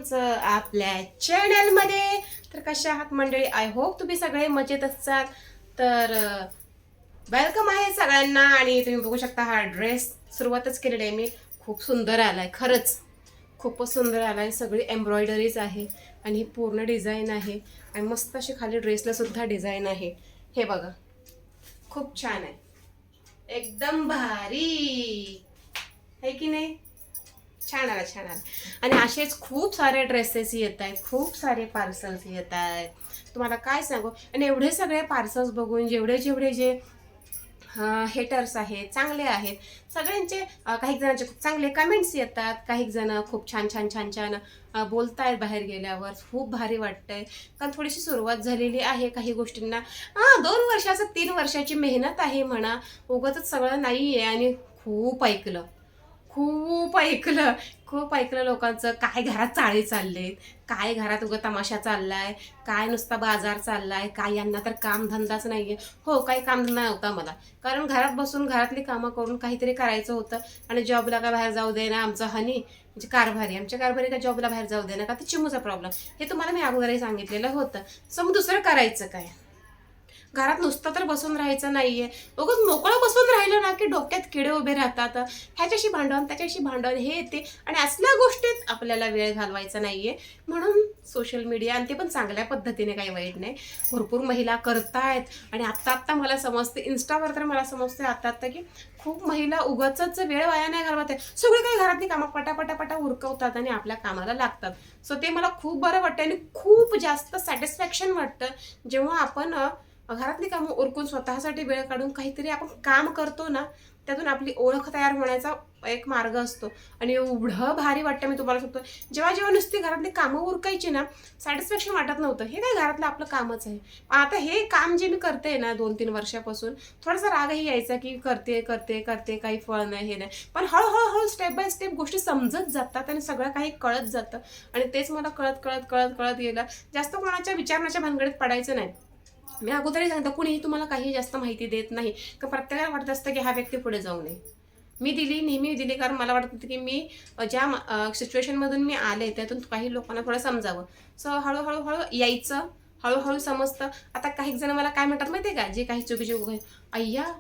तुमचं आपल्या चॅनलमध्ये. तर कशा आहात मंडळी? आय होप तुम्ही सगळे मजेत असाल. तर वेलकम आहे सगळ्यांना. आणि तुम्ही बघू शकता हा ड्रेस सुरुवातच केलेली आहे मी. खूप सुंदर आलाय, खरंच खूपच सुंदर आलाय. सगळी एम्ब्रॉयडरीज आहे आणि ही पूर्ण डिझाईन आहे आणि मस्त अशी खाली ड्रेसला सुद्धा डिझाईन आहे. हे बघा, खूप छान आहे, एकदम भारी आहे की नाही? छान आला, छान आला. आणि असेच खूप सारे ड्रेसेस येत आहेत, खूप सारे पार्सल्स येत आहेत. तुम्हाला काय सांगू. आणि एवढे सगळे पार्सल्स बघून जेवढे जेवढे जे हेटर्स आहेत, चांगले आहेत सगळ्यांचे, काही जणांचे खूप चांगले कमेंट्स येतात, काही जण खूप छान छान छान छान बोलतायत बाहेर गेल्यावर. खूप भारी वाटतंय. कारण थोडीशी सुरुवात झालेली आहे काही गोष्टींना. 2 वर्षाचं 3 वर्षाची मेहनत आहे म्हणा, उगाचच सगळं नाही आहे. आणि खूप ऐकलं, खूप ऐकलं, खूप ऐकलं लोकांचं. काय घरात चाळे चाललेत, काय घरात उगा तमाशा चाललाय, काय नुसता बाजार चाललाय, काय यांना तर कामधंदाच नाहीये. हो, काही कामधंदा नव्हता मला, कारण घरात बसून घरातली कामं करून काहीतरी करायचं होतं. आणि जॉबला का बाहेर जाऊ दे ना आमचा हनी, म्हणजे कारभारी, आमच्या कारभारी का जॉबला बाहेर जाऊ दे ना, का तर चिमूचा प्रॉब्लेम. हे तुम्हाला मी अगोदरही सांगितलेलं होतं. सो मग दुसरं करायचं काय? घरात नुसतं तर बसून राहायचं नाहीये. उगाच मोकळं बसून राहिलं ना की डोक्यात किडे उभे राहतात. ह्याच्याशी भांडण, त्याच्याशी भांडण, हे येते. आणि असल्या गोष्टीत आपल्याला वेळ घालवायचा नाहीये. म्हणून सोशल मीडिया, आणि ते पण चांगल्या पद्धतीने, काही वाईट नाही, भरपूर महिला करतायत. आणि आत्ता आत्ता मला समजते, इन्स्टावर तर मला समजते आत्ता आत्ता की खूप महिला उगाचच वेळ वाया नाही घालवत आहे. सगळी काही घरातली कामं पटापटापटा उरकवतात आणि आपल्या कामाला लागतात. सो ते मला खूप बरं वाटतं आणि खूप जास्त सॅटिस्फॅक्शन वाटतं जेव्हा आपण घरातली कामं उरकून स्वतःसाठी वेळ काढून काहीतरी आपण काम करतो ना, त्यातून आपली ओळख तयार होण्याचा एक मार्ग असतो. आणि एवढं भारी वाटतं, मी तुम्हाला सांगतो. जेव्हा जेव्हा नुसती घरातली कामं उरकायची ना, सॅटिस्फॅक्शन वाटत नव्हतं. हे काय घरातलं आपलं कामच आहे. आता हे काम जे मी करते ना 2-3 वर्षापासून, थोडासा रागही यायचा की करते करते करते, काही फळ नाही, हे नाही. पण हळूहळू स्टेप बाय स्टेप गोष्टी समजत जातात आणि सगळं काही कळत जातं. आणि तेच मला कळत कळत कळत कळत गेलं. जास्त कोणाच्या विचारण्याच्या भानगडीत पडायचं नाही. मी अगोदरही सांगतो, कुणीही तुम्हाला काही जास्त माहिती देत नाही, का प्रत्येकाला वाटत असतं की हा व्यक्ती पुढे जाऊ नये. मी दिली, नेहमी दिली, कारण मला वाटत होतं की मी ज्या सिच्युएशनमधून मी आले त्यातून काही लोकांना थोडं समजावं. सो हळूहळू हळू यायचं, हळूहळू समजतं. आता काही जण मला काय म्हणतात माहिती आहे का, जे काही चुकीचे, अय्या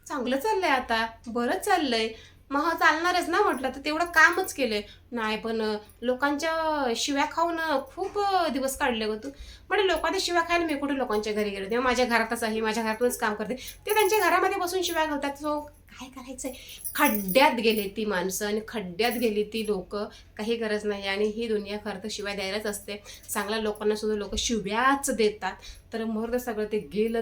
चांगलं चाललंय, आता बरं चाललंय. मग हा चालणारच ना म्हटलं, तर तेवढं कामच केलंय. नाही पण लोकांच्या शिव्या खाऊन खूप दिवस काढले ग तू. म्हणजे लोकांच्या शिव्या खायला मी कुठे लोकांच्या घरी गेले? तेव्हा माझ्या घरातच आहे, माझ्या घरातूनच काम करते. ते त्यांच्या घरामध्ये बसून शिव्या घालतात. सो काय करायचंय? खड्ड्यात गेले ती माणसं आणि खड्ड्यात गेली ती लोक. काही गरज नाही. आणि ही दुनिया खरं तर शिव्या द्यायलाच असते. चांगल्या लोकांना सुद्धा लोक शिव्याच देतात. तर मग सगळं ते गेलं.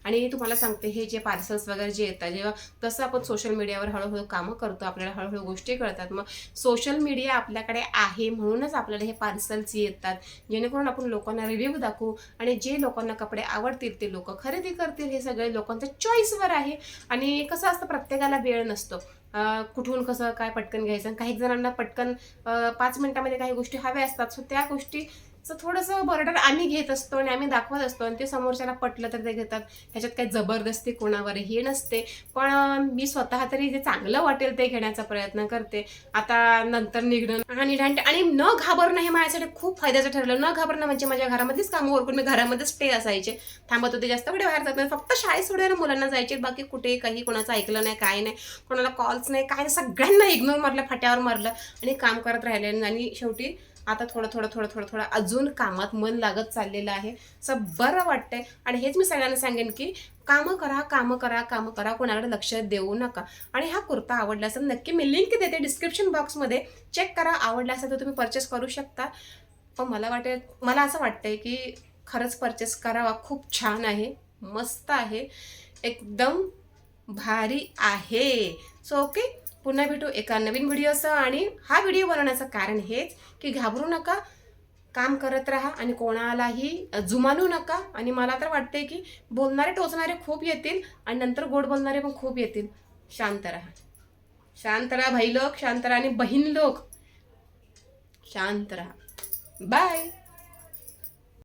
आणि तुम्हाला सांगते, हे जे पार्सल्स वगैरे जे येतात, जेव्हा तसं आपण सोशल मीडियावर हळूहळू कामं करतो, आपल्याला हळूहळू गोष्टी कळतात. मग सोशल मीडिया आपल्याकडे आहे म्हणूनच आपल्याला हे पार्सल्स येतात, जेणेकरून आपण लोकांना रिव्ह्यू दाखवू. आणि जे लोकांना कपडे आवडतील ते लोक खरेदी करतील. हे सगळे लोकांच्या चॉईसवर आहे. आणि कसं असतं, प्रत्येकाला वेळ नसतो. कुठून कसं काय पटकन घ्यायचं. काही जणांना पटकन 5 मिनिटामध्ये काही गोष्टी हव्या असतात. सो त्या गोष्टी थोडंसं बर्डन आम्ही घेत असतो आणि आम्ही दाखवत असतो. आणि ते समोरच्याला पटलं तर ते घेतात. ह्याच्यात काही जबरदस्ती कोणावर हे नसते. पण मी स्वतः तरी जे चांगलं वाटेल ते घेण्याचा प्रयत्न करते. आता नंतर निघणं आणि न घाबरणं हे माझ्यासाठी खूप फायद्याचं ठरलं. न घाबरणं म्हणजे माझ्या घरामध्येच कामं ओरकून मी घरामध्येच स्टे असायचे, थांबत होते. जास्त कुठे बाहेर जात नाही. फक्त शाळेत सोडायला मुलांना जायचे, बाकी कुठे काही कोणाचं ऐकलं नाही, काय नाही, कोणाला कॉल्स नाही, काय नाही. सगळ्यांना इग्नोर मारलं, फाट्यावर मारलं आणि काम करत राहिले. आणि शेवटी आता थोडं थोडं थोडं थोडं थोडं अजून कामात मन लागत चाललेलं आहे. असं बरं वाटतंय. आणि हेच मी सगळ्यांना सांगेन की कामं करा, कामं करा, कामं करा, कोणाकडे लक्ष देऊ नका. आणि हा कुर्ता आवडला असेल, नक्की मी लिंक देते डिस्क्रिप्शन बॉक्समध्ये, चेक करा. आवडला असेल तर तुम्ही परचेस करू शकता. पण मला असं वाटतंय की खरंच परचेस करावा. खूप छान आहे, मस्त आहे, एकदम भारी आहे. सो ओके, पुन्हा भेटू एका नवीन व्हिडिओसह. आणि हा व्हिडिओ बनवण्याचं कारण हेच की घाबरू नका, काम करत राहा आणि कोणालाही जुमानू नका. आणि मला तर वाटतंय की बोलणारे टोचणारे खूप येतील आणि नंतर गोड बोलणारे पण खूप येतील. शांत राहा, शांत राहा भाई लोक, शांत राहा. आणि बहीण लोक शांत राहा. बाय.